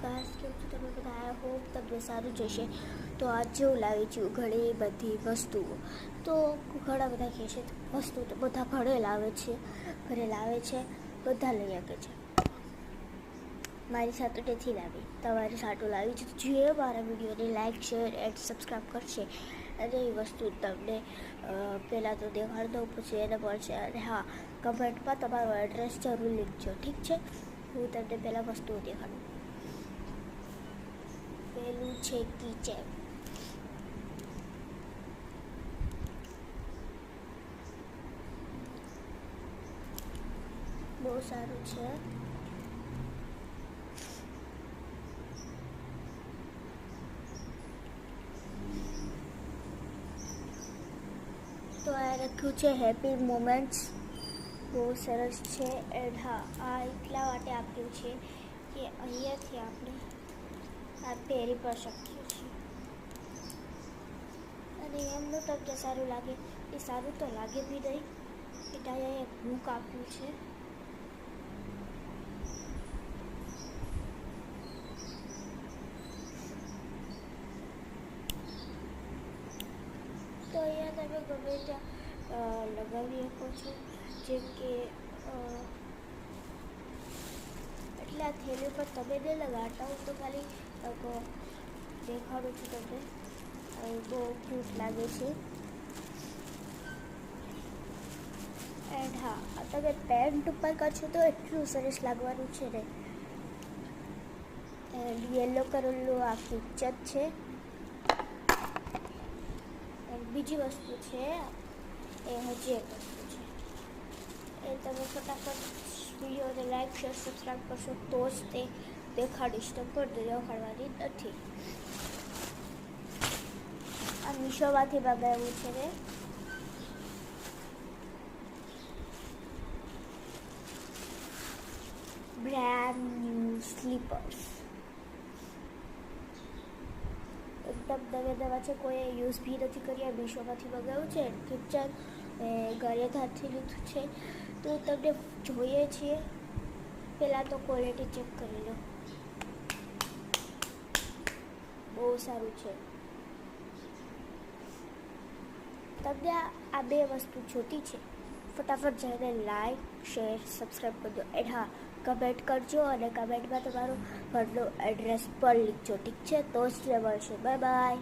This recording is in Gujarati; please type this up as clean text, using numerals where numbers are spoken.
ગાઈસ, કેમ છો તમે બધા? આઈ હોપ તમને સારું જશે. તો આજે હું લાવી છું ઘણી બધી વસ્તુઓ. તો ઘણા બધા કહે છે વસ્તુ તો બધા ઘરે લાવે છે, બધા લઈ શકે છે. મારી સાથે નથી લાવી, તમારી સાથે લાવી છે. જે મારા વિડીયોને લાઈક, શેર એન્ડ સબસ્ક્રાઈબ કરશે અને એ વસ્તુ તમને પહેલાં તો દેખાડી દઉં, પછી એને મળશે. અને હા, કમેન્ટમાં તમારું એડ્રેસ જરૂર લીખજો, ઠીક છે? હું તમને પહેલાં વસ્તુઓ દેખાડું. પહેલું છે કિચન. બહુ સારું છે. તો આ લખ્યું છે હેપી મોમેન્ટ્સ. બહુ સરસ છે. એન્ડ હા, આ એટલા માટે આપ્યું છે કે અહીંયાથી આપણે આ પહેરી પણ શકીએ છીએ. અને એમનું તમને સારું લાગે એ સારું તો લાગે બી નહીં. એટલે અહીંયા એક બુક આપ્યું છે. તો અહીંયા તમે ગમે ત્યાં લગાવી શકો છો. જેમ કે એટલે આ થેલી પર તમે નહીં લગાડતા, હું તો ખાલી દેખાડું છું તમને. બહુ ક્યુટ લાગે છે. એન્ડ હા, તમે પેન્ટ ઉપર કરશો તો એટલું સરસ લાગવાનું છે ને. એન્ડ યલો કલરનું આ કિચન છે. એન્ડ બીજી વસ્તુ છે એ હજી એક વસ્તુ છે એ તમે ફટાફટ વિડીયોને લાઈક, શેર, સબસ્ક્રાઈબ કરશો તો જ તે દેખાડીશ. તો પર દેખાડવાની નથી. આ મીશોમાંથી મંગાવ્યું છે ને. Brand new sleepers. એકદમ નવા છે, કોઈ યુઝ બી નથી કર્યા. મીશોમાંથી મંગાવ્યું છે. કિચન ઘરે હાથથી લીધું છે. તો તમને જોઈએ છીએ, પહેલાં તો ક્વોલિટી ચેક કરી લો. બહુ સારું છે. તમને આ બે વસ્તુ જોતી છે, ફટાફટ જઈને લાઈક, શેર, સબસ્ક્રાઈબ કરજો. એન્ડ હા, કમેન્ટ કરજો અને કમેન્ટમાં તમારું ઘરનું એડ્રેસ પણ લીખજો, ઠીક છે? તો જ મળશે. Bye bye.